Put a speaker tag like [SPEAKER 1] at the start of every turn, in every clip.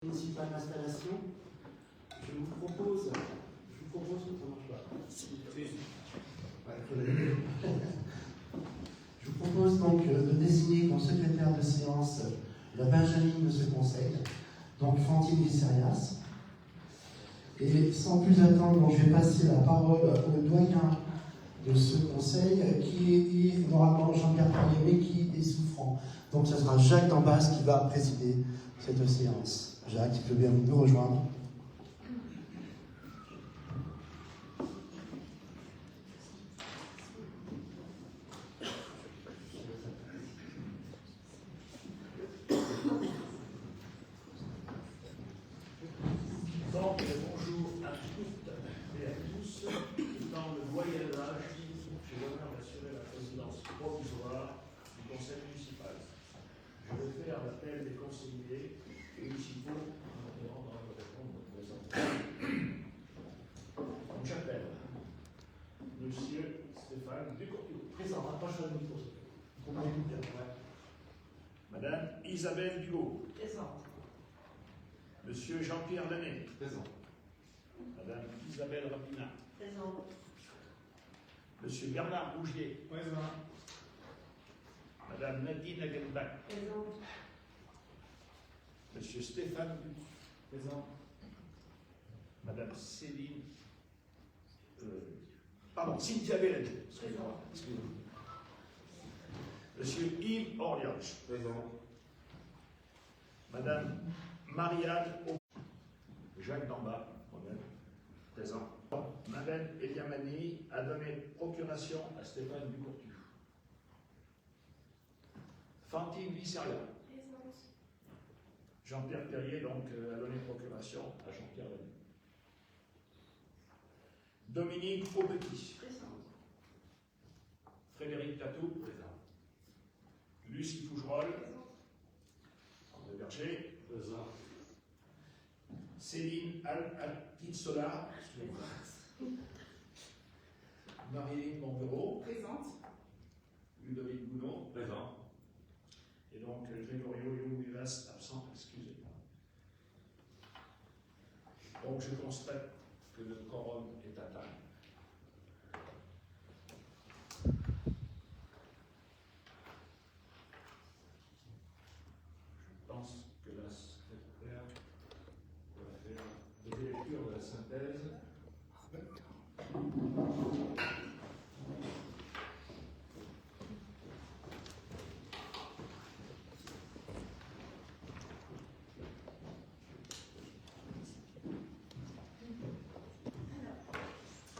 [SPEAKER 1] municipal d'installation. Je vous propose, ça marche pas. Je vous propose donc de désigner comme secrétaire de séance la Benjamine de ce conseil, donc Fantine Visserias. Et sans plus attendre, donc, je vais passer la parole au doyen de ce conseil, qui est normalement Jean-Pierre Perrier, mais qui est souffrant. Donc ce sera Jacques Dambas qui va présider cette séance. Jacques, tu peux bien nous rejoindre.
[SPEAKER 2] Donc, bonjour à toutes et à tous. Dans le voyage, j'ai l'honneur d'assurer la présidence provisoire du conseil municipal. Je vais faire l'appel des conseillers municipaux en attendant de répondre aux présentations. Donc, j'appelle Monsieur Stéphane Ducourtois.
[SPEAKER 1] Présent, rapproche le micro.
[SPEAKER 2] Madame Isabelle Dugaud.
[SPEAKER 3] Présente.
[SPEAKER 2] Monsieur Jean-Pierre Lanet.
[SPEAKER 4] Présent.
[SPEAKER 2] Madame Isabelle Rapina.
[SPEAKER 3] Présente.
[SPEAKER 2] Monsieur Bernard Rougier.
[SPEAKER 4] Présent.
[SPEAKER 2] Madame Nadine Hagenbach.
[SPEAKER 3] Présente.
[SPEAKER 2] Monsieur Stéphane Duc.
[SPEAKER 4] Présent.
[SPEAKER 2] Madame Céline. Cynthia Bellette. Excusez-moi. Monsieur Yves Orliange.
[SPEAKER 4] Présent.
[SPEAKER 2] Madame Marianne Jacques Damba, moi-même, présent. Madame Eliamani a donné procuration à Stéphane Ducourtois. Fantine Visserias.
[SPEAKER 3] Présente.
[SPEAKER 2] Jean-Pierre Perrier, donc, a donné procuration à Jean-Pierre Lanet. Dominique Aubetit.
[SPEAKER 3] Présente.
[SPEAKER 2] Frédéric Tatou. Présent. Lucie Fougerolles.
[SPEAKER 3] Présente.
[SPEAKER 2] André Berger.
[SPEAKER 4] Présent.
[SPEAKER 2] Céline Al-Akitsola. Marilyn Monvereau.
[SPEAKER 3] Présente.
[SPEAKER 2] Ludovic Gounod.
[SPEAKER 4] Présent.
[SPEAKER 2] Et donc Grégorio Young-Vivas absent, excusez-moi. Donc je constate que le quorum est atteint. Je pense que la secrétaire va faire des lectures de la synthèse.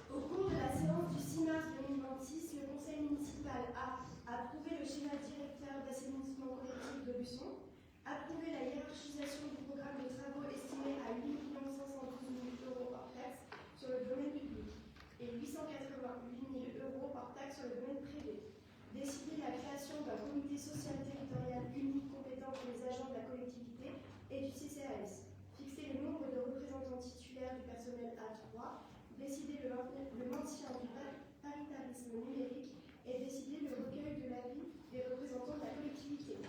[SPEAKER 5] Au cours de la séance du 6 mars 2026, le conseil municipal a approuvé le schéma directeur d'assainissement collectif de Luçon, approuvé la hiérarchisation du programme de travaux estimé à 8 512 000 euros hors taxe sur le domaine public et 888 000 euros hors taxe sur le domaine privé, décidé la création d'un comité social territorial unique compétent pour les agents de la collectivité et du CCAS, fixer le nombre de représentants titulaires du personnel à 3, décider le maintien du paritarisme numérique et décider le recueil de l'avis des représentants de la collectivité.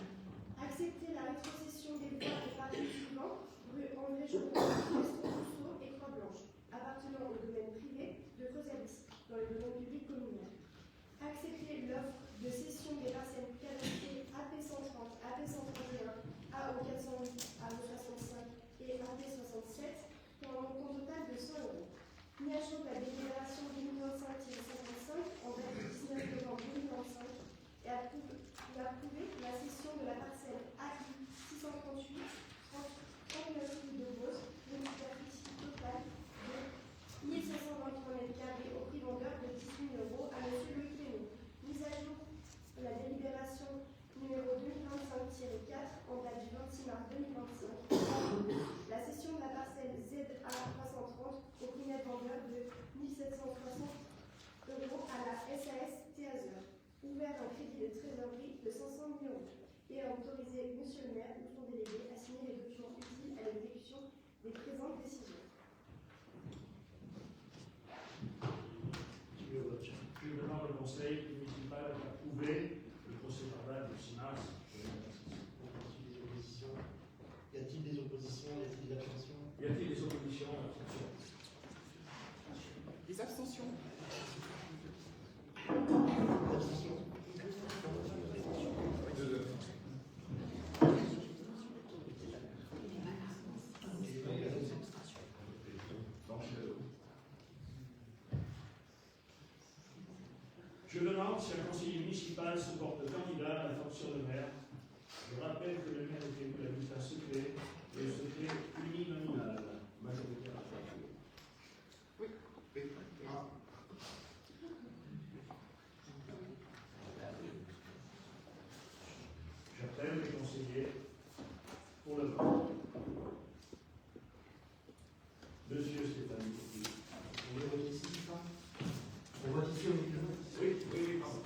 [SPEAKER 5] Accepter la rétrocession des voies et parties suivants, rue André Chaudron, Gaston Rousseau et Croix-Blanche, appartenant au domaine privé de Creusalis, dans le domaine public communal. Accepter l'offre de cession des parcelles cadastrées AP 130, AP 131, AO 408, AO 65 et AP 67 pour un montant total de 100 euros. Mis à jour la délibération 2025-55 en date du 19 novembre 2025 et approuvé la cession de la parcelle AI 638 39 rue de Beauce d'une superficie totale de 1523 m² au prix vendeur de 10 000 euros à M. Loïc Lénaud. Mise à jour la délibération numéro 2025-4 en date du 26 mars 2025. La cession de la parcelle ZA 330 au prix net vendeur de 1760 euros à la SAS Théazeur. Ouvert un crédit de trésorerie de 500 000 euros et a autorisé M. le maire ou son délégué à signer les documents utiles à l'exécution des présentes décisions.
[SPEAKER 2] Puis maintenant le conseil municipal a approuvé le procès-verbal du 6 mars.
[SPEAKER 1] Y a-t-il des oppositions? Y a-t-il des
[SPEAKER 2] Je demande si un conseiller municipal se porte candidat à la fonction de maire. Je rappelle que le maire est élu à bulletin secret et le secret uninominal. Majorité à J'appelle les conseillers pour le vote. Monsieur Stéphane.
[SPEAKER 1] On vote ici, c'est ça? On vote ici au milieu?
[SPEAKER 2] Oui, pardon.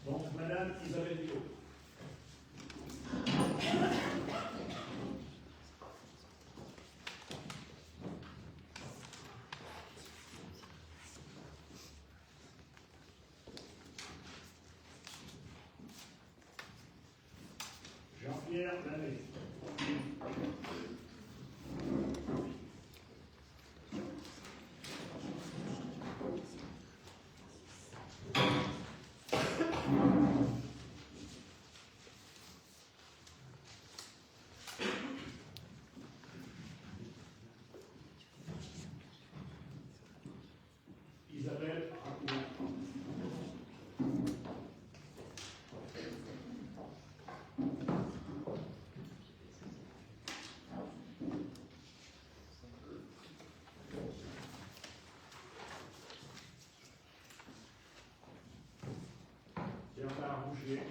[SPEAKER 2] Donc, Madame Isabelle Biot. Jean-Pierre Lamet. Isabelle Racoult. Bernard Rouget.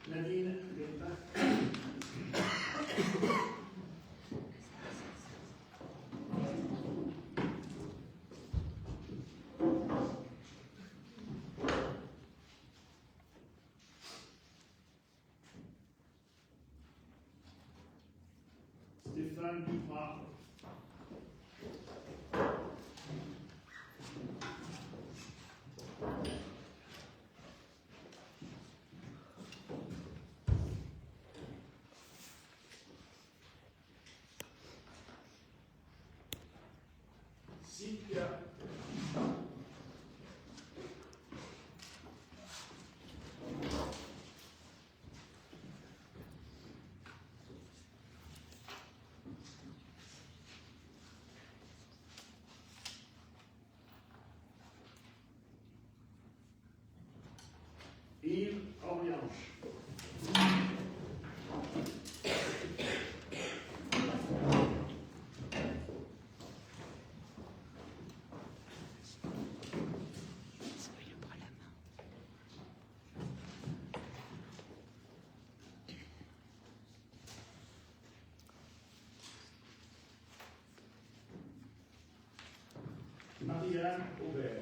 [SPEAKER 2] Nadine Guelpin. Stéphane Duprat. Cynthia. Yves Orlianche. Marianne Aubert.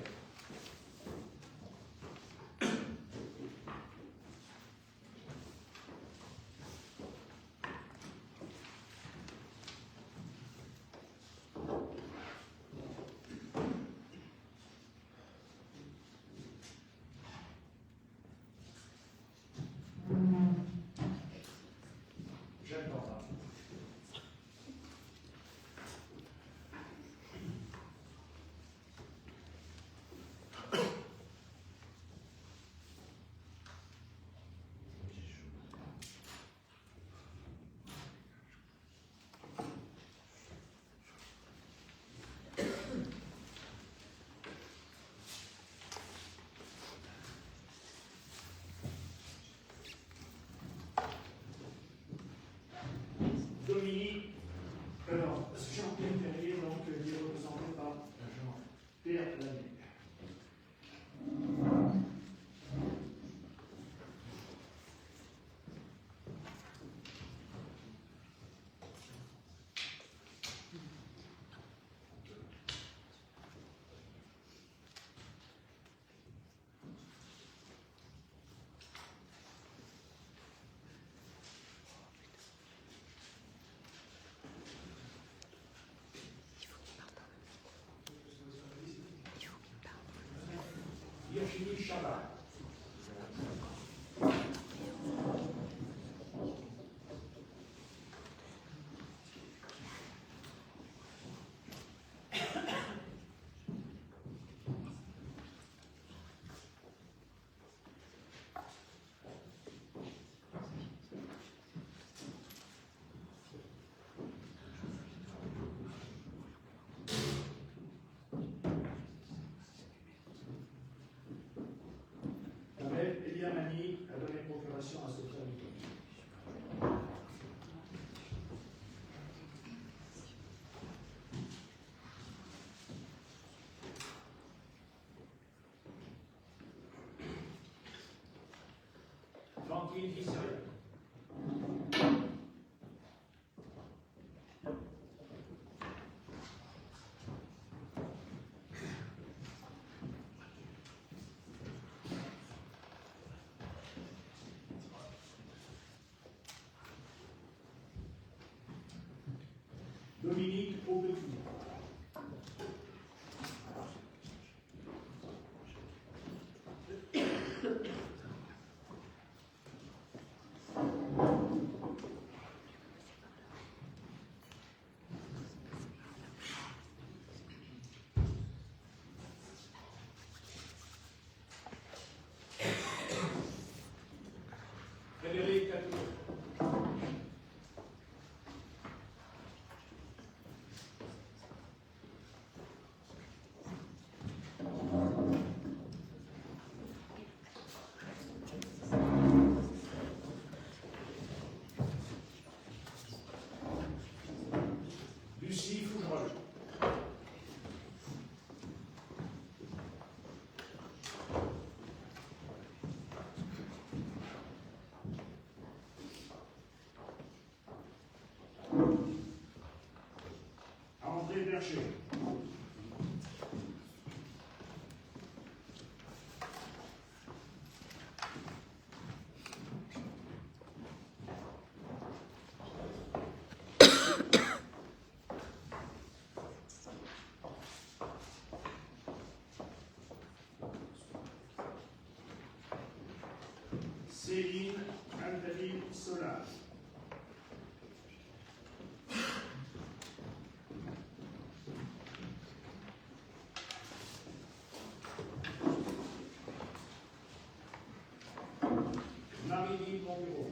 [SPEAKER 2] Jeanne Porta. Virginie Chabat. Elia Mani a donné procuration à ce territoire. Fantine Israël. Dominique Aubetou. Frédéric Catour. Lucie Fougerolles. André Berger. Céline Aldali Solar. Marie-Lise Monbureau.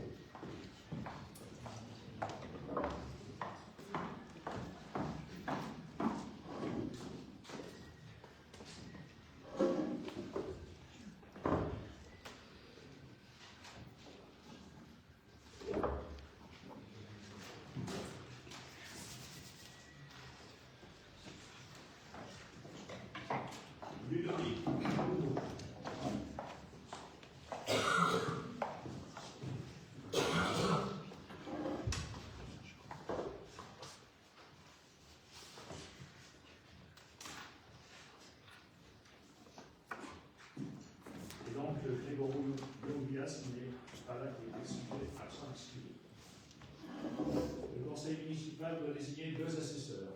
[SPEAKER 2] Ludovic Boudou. Et donc, Grégory Longuias, qui n'est pas là, qui est désigné absent exclu. Le conseil municipal doit désigner 2 assesseurs.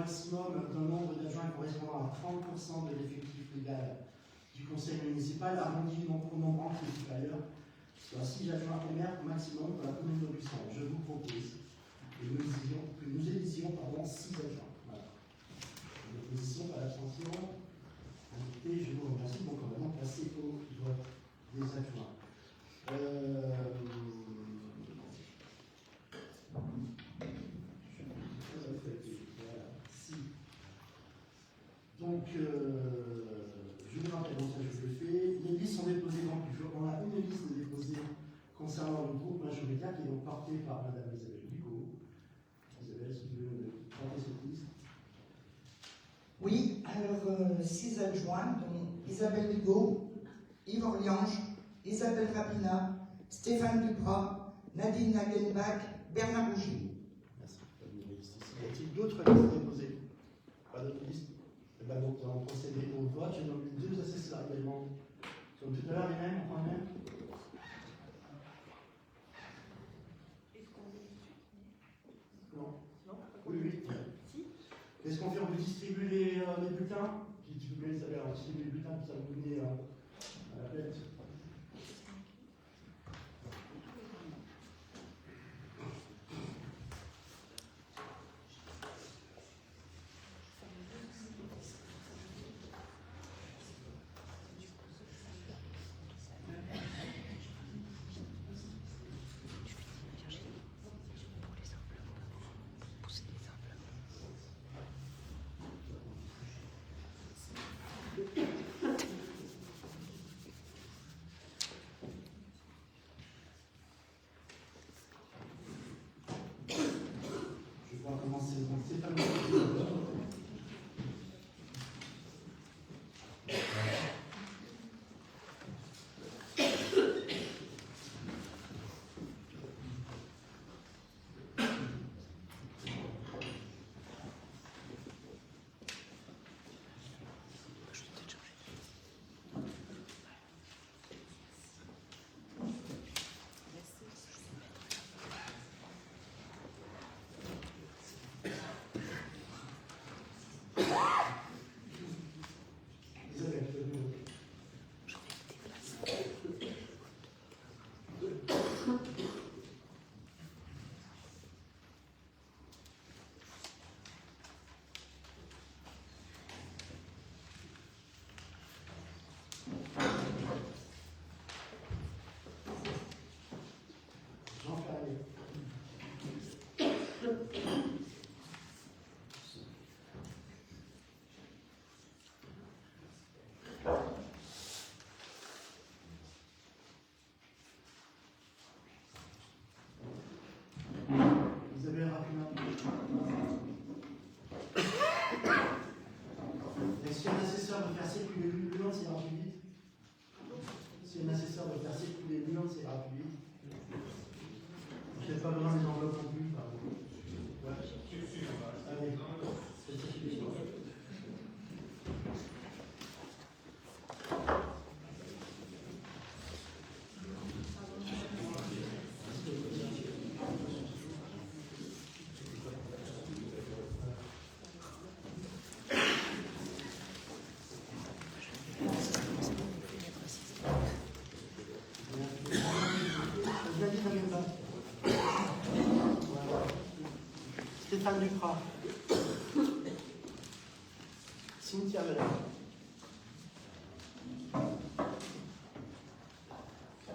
[SPEAKER 1] maximum d'un nombre d'adjoints correspondant à 30% de l'effectif légal du conseil municipal, arrondi au nombre entier supérieur, soit 6 adjoints au maire maximum pour la commune d'Aubusson. Je vous propose que nous élisions 6 adjoints. Voilà. L'opposition par l'abstention. Invité, je vous remercie. Donc on va donc passer au vote des adjoints. Donc, je vous rappelle, donc ça je le fais. Les listes sont déposées, donc on a une liste déposée concernant le groupe majoritaire qui est donc portée par Mme Isabelle Bigot. Isabelle, si tu veux porter cette liste.
[SPEAKER 3] Oui, alors 6 adjoints, dont Isabelle Bigot, Yves Orliange, Isabelle Rapina, Stéphane Duprat, Nadine Nagenbach, Bernard Rougy.
[SPEAKER 1] Merci. Y a-t-il d'autres listes déposées? Pas d'autres listes? Eh bien, donc, on va procéder au vote. J'ai nommé 2 assesseurs également. Comme tout à l'heure, les mêmes, on prend les mêmes. Non. Non. Oui, oui. Si. Est-ce qu'on fait, on peut distribuer les bulletins? S'il vous plaît, on distribue les bulletins, puis ça va vous donner à la tête. On va commencer. Donc, Stéphane Duprat. Isabelle Rapina. Si un assesseur veut faire circuler l'urne, c'est plus vite. Si un assesseur veut faire circuler l'urne, c'est plus vite. Je n'ai pas besoin des enveloppes non plus. Ouais. Allez. Stéphane Duprat. Cynthia Valère.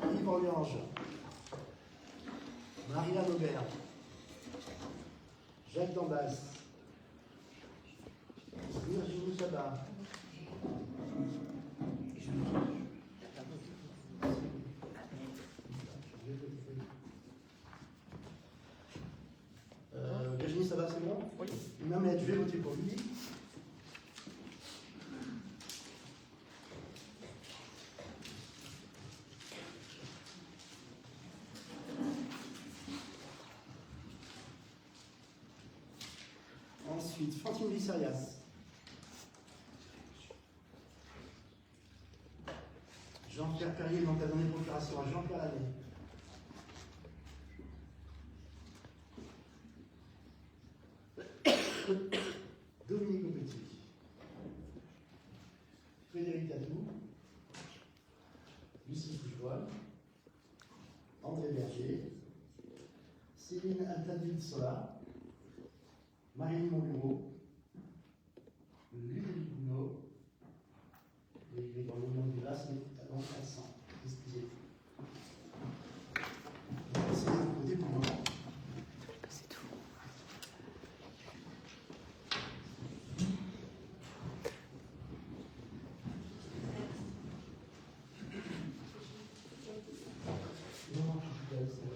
[SPEAKER 1] Yves Orliange. Marie-Anne Aubert. Jacques Dambas. Virginie Chabat. Virginie, ça va, c'est bon? Oui. Non, mais je vais voter pour lui. Ensuite, Fantine Vissarias. Jean-Pierre Perrier, donc a donné procuration à Jean-Pierre Lanet. Frédéric Tatou, Lucie Fougevoil, André Berger, Céline Altadine-Sola, Marie Montbureau, Ludovic Gounod, et il est dans le nom du VAS, mais avant 400. Excusez. C'est un côté pour le moment. C'est tout. Non, je suis là, c'est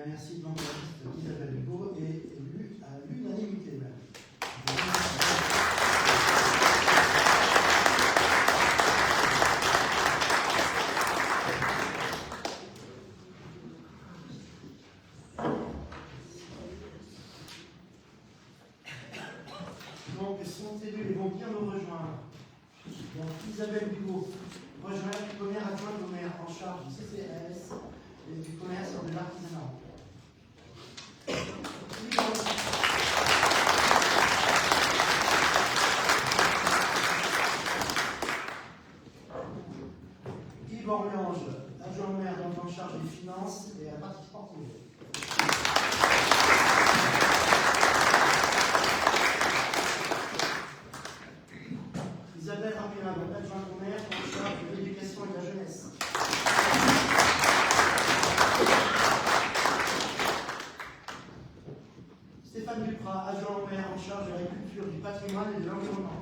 [SPEAKER 1] Merci. Donc, la liste d'Isabelle Hugo est élue à l'unanimité même. Donc, sont élus et vont bien nous rejoindre. Donc, Isabelle Hugo rejoint la première adjointe au maire en charge du CCAS et du commerce et de l'artisanat. Yves Orlange, adjoint au maire donc en charge des finances et la partie sportive. Isabelle Rapina, donc adjointe au maire en charge de l'éducation et de la jeunesse. Stéphane Duprat, adjoint au maire en charge de la culture, du patrimoine et de l'environnement.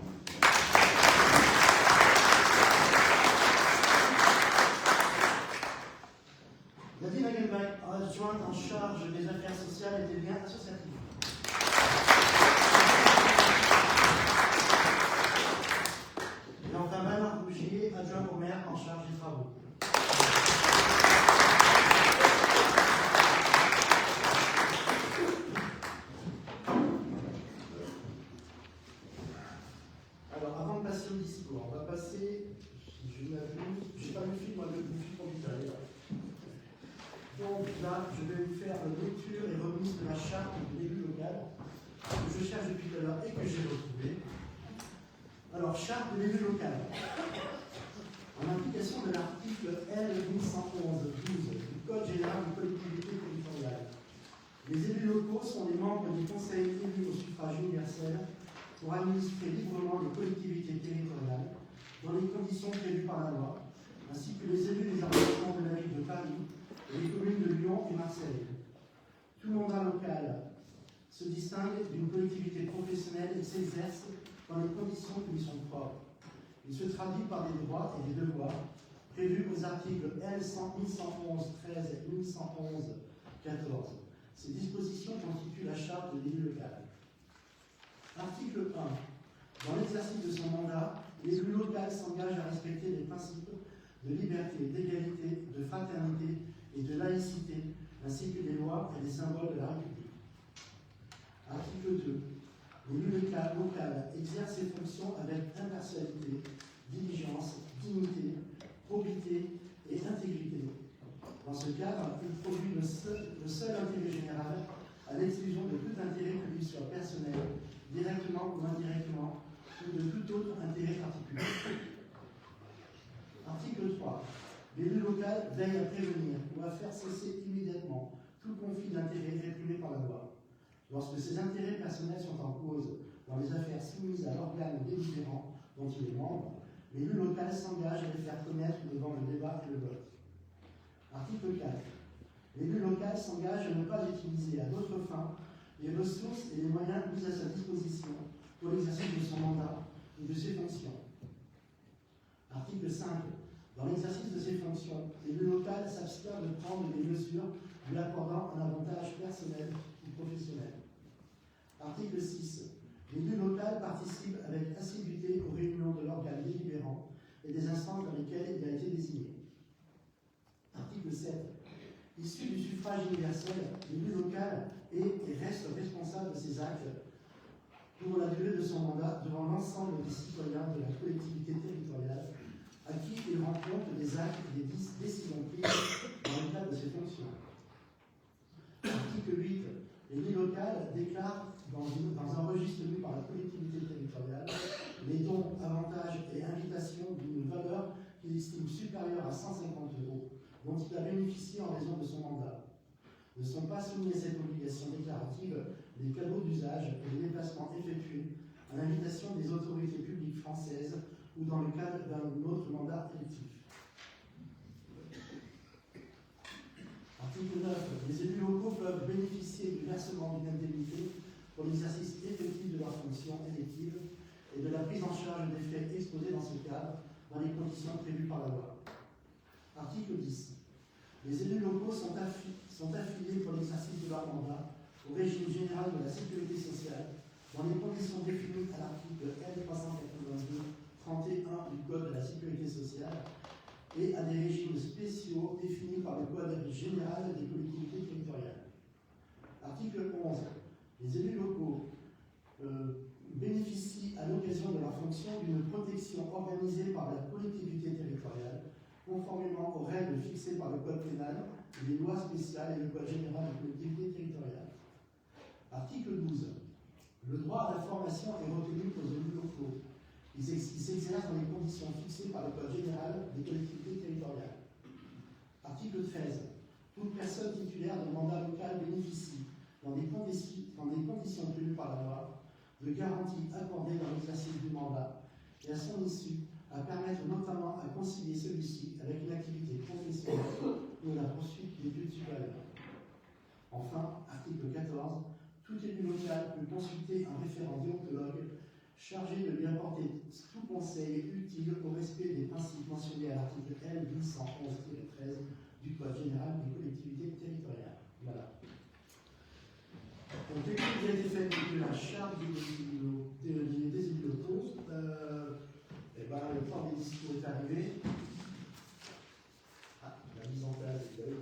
[SPEAKER 1] Nadine Hagenbach, adjointe en charge des affaires sociales et des liens associatifs. Et enfin, Bernard Rougier, adjoint au maire en charge des travaux. Alors, avant de passer au discours, on va passer. Je n'ai pas le film, moi, le film pour vous aller. Donc là, je vais vous faire la lecture et remise de la charte de l'élu local que je cherche depuis tout à l'heure et que j'ai retrouvée. Alors, charte de l'élu local. En application de l'article L 1111-12 du Code général des collectivités territoriales, les élus locaux sont les membres du conseil élu au suffrage universel pour administrer librement les collectivités territoriales dans les conditions prévues par la loi, ainsi que les élus des arrondissements de la ville de Paris et les communes de Lyon et Marseille. Tout mandat local se distingue d'une collectivité professionnelle et s'exerce dans les conditions qui lui sont propres. Il se traduit par des droits et des devoirs prévus aux articles L. 1111-13 et 1111-14. Ces dispositions constituent la charte de l'élu local. Article 1. Dans l'exercice de son mandat, l'élu local s'engage à respecter les principes de liberté, d'égalité, de fraternité et de laïcité, ainsi que les lois et les symboles de la République. Article 2. L'élu local exerce ses fonctions avec impartialité, diligence, dignité, probité et intégrité. Dans ce cadre, il produit le seul intérêt général à l'exclusion de tout intérêt qui lui soit personnel, directement ou indirectement, ou de tout autre intérêt particulier. Article 3. L'élu local veille à prévenir ou à faire cesser immédiatement tout conflit d'intérêts réprimé par la loi. Lorsque ces intérêts personnels sont en cause dans les affaires soumises à l'organe délibérant dont il est membre, l'élu local s'engage à les faire connaître devant le débat et le vote. Article 4. L'élu local s'engage à ne pas utiliser à d'autres fins les ressources et les moyens mis à sa disposition pour l'exercice de son mandat ou de ses fonctions. Article 5. Dans l'exercice de ses fonctions, l'élu local s'abstient de prendre des mesures lui accordant un avantage personnel ou professionnel. Article 6. L'élu local participe avec assiduité aux réunions de l'organe délibérant et des instances dans lesquelles il a été désigné. Article 7. Issu du suffrage universel, l'élu local est et reste responsable de ses actes pour la durée de son mandat devant l'ensemble des citoyens de la collectivité territoriale à qui il rend compte des actes et des décisions prises dans le cadre de ses fonctions. Article 8. L'élu local déclare dans un registre tenu par la collectivité territoriale les dons, avantages et invitations d'une valeur qu'il estime supérieure à 150 € dont il a bénéficié en raison de son mandat. Ne sont pas soumis à cette obligation déclarative les cadeaux d'usage et les déplacements effectués à l'invitation des autorités publiques françaises ou dans le cadre d'un autre mandat électif. Article 9. Les élus locaux peuvent bénéficier du versement d'une indemnité pour l'exercice effectif de leurs fonctions électives et de la prise en charge des frais exposés dans ce cadre dans les conditions prévues par la loi. Article 10. Les élus locaux sont affiliés pour l'exercice de leur mandat au régime général de la sécurité sociale dans les conditions définies à l'article L. 382-31 du Code de la sécurité sociale et à des régimes spéciaux définis par le Code général des collectivités territoriales. Article 11. Les élus locaux bénéficient à l'occasion de leur fonction d'une protection organisée par la collectivité territoriale conformément aux règles fixées par le Code pénal, les lois spéciales et le Code général des collectivités territoriales. Article 12. Le droit à la formation est reconnu aux élus locaux. Il s'exerce dans les conditions fixées par le Code général des collectivités territoriales. Article 13. Toute personne titulaire d'un mandat local bénéficie, dans des conditions prévues par la loi, de garanties accordées dans l'exercice du mandat et à son issue à permettre notamment à concilier celui-ci avec une activité professionnelle ou la poursuite d'études supérieures. Enfin, article 14. Tout élu local peut consulter un référent déontologue chargé de lui apporter tout conseil utile au respect des principes mentionnés à l'article L. 1111-13 du Code général des collectivités territoriales. Voilà. Donc, l'étude qui a été faite depuis la charte des élus locaux, le temps des discours est arrivé. La mise en place des feuilles.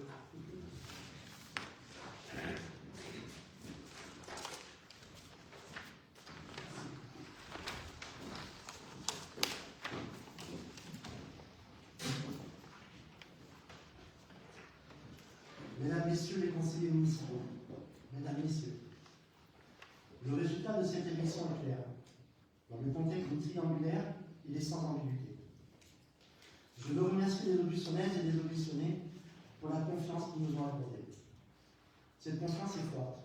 [SPEAKER 1] Mesdames, Messieurs les conseillers municipaux, Mesdames, Messieurs, le résultat de cette élection est clair. Dans le contexte triangulaire, il est sans ambiguïté. Je veux remercier les auditionnaises et les auditionnés pour la confiance qu'ils nous ont accordée. Cette confiance est forte,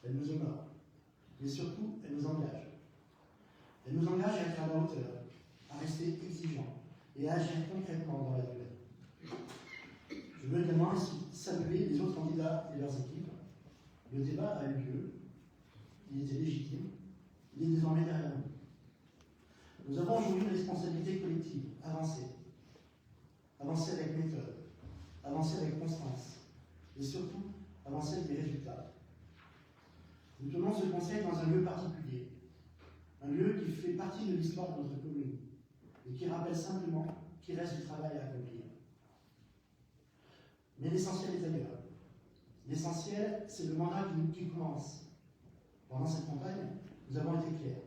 [SPEAKER 1] elle nous honore, mais surtout, elle nous engage. Elle nous engage à être à la hauteur, à rester exigeants et à agir concrètement dans la durée. Je veux également saluer les autres candidats et leurs équipes. Le débat a eu lieu. il était légitime, il est désormais derrière nous. Nous avons aujourd'hui une responsabilité collective, avancer. Avancer avec méthode, avancer avec constance, et surtout, avancer avec des résultats. Nous tenons ce conseil dans un lieu particulier, un lieu qui fait partie de l'histoire de notre commune, et qui rappelle simplement qu'il reste du travail à accomplir. Mais l'essentiel est ailleurs. L'essentiel, c'est le mandat qui commence. Pendant cette campagne, nous avons été clairs.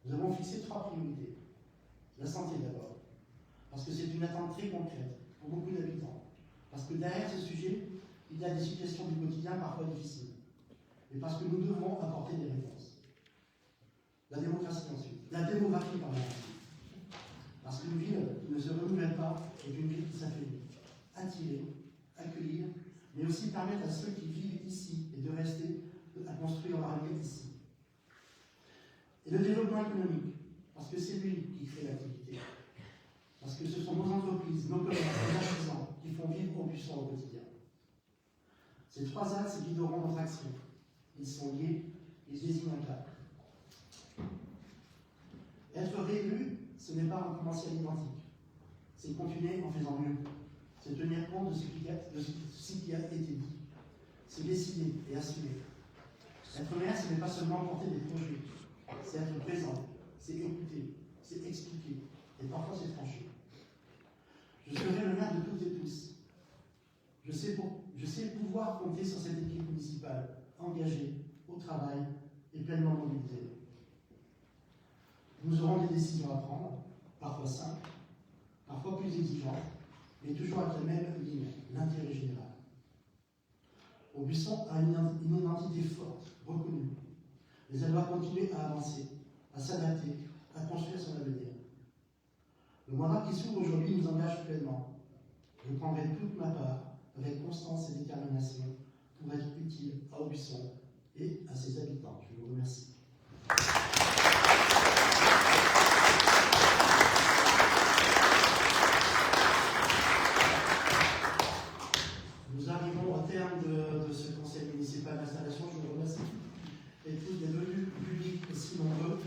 [SPEAKER 1] Nous avons fixé 3 priorités. La santé d'abord, parce que c'est une attente très concrète pour beaucoup d'habitants. Parce que derrière ce sujet, il y a des situations du quotidien parfois difficiles. Et parce que nous devons apporter des réponses. La démographie ensuite. Parce qu'une ville qui ne se renouvelle pas est une ville qui s'affaiblit. Attirer, accueillir, mais aussi permettre à ceux qui vivent ici et de rester à construire leur avenir ici. Et le développement économique, parce que c'est lui qui crée l'activité. Parce que ce sont nos entreprises, nos commerces, nos artisans qui font vivre Aubusson au quotidien. Ces 3 axes guideront notre action. Ils sont liés, ils désignent un cap. Être réélu, ce n'est pas recommencer à l'identique. C'est continuer en faisant mieux. C'est tenir compte de ce qui a été dit. C'est décider et assumer. Être maire, ce n'est pas seulement porter des projets. C'est être présent, c'est écouter, c'est expliquer. Et parfois, c'est trancher. Je serai le maire de toutes et tous. Je sais pouvoir compter sur cette équipe municipale, engagée, au travail et pleinement mobilisée. Nous aurons des décisions à prendre, parfois simples, parfois plus exigeantes, mais toujours avec la même ligne, l'intérêt général. Aubusson a une identité forte, reconnue, mais elle doit continuer à avancer, à s'adapter, à construire son avenir. Le mandat qui s'ouvre aujourd'hui nous engage pleinement. Je prendrai toute ma part, avec constance et détermination, pour être utile à Aubusson et à ses habitants. Je vous remercie. Nous arrivons au terme de ce conseil municipal d'installation. Je vous remercie. Et tous des venus publics aussi nombreux.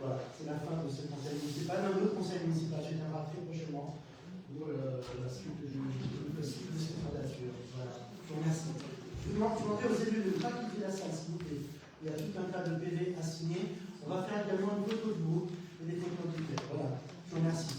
[SPEAKER 1] Voilà, c'est la fin de ce conseil municipal. Un autre conseil municipal se tiendra très prochainement pour la suite de cette mandature. Voilà, je vous remercie. Je demanderai aux élus de ne pas quitter la salle, s'il vous plaît. Il y a tout un tas de PV à signer. On va faire également une photo de vous et des photos de Voilà, je vous remercie.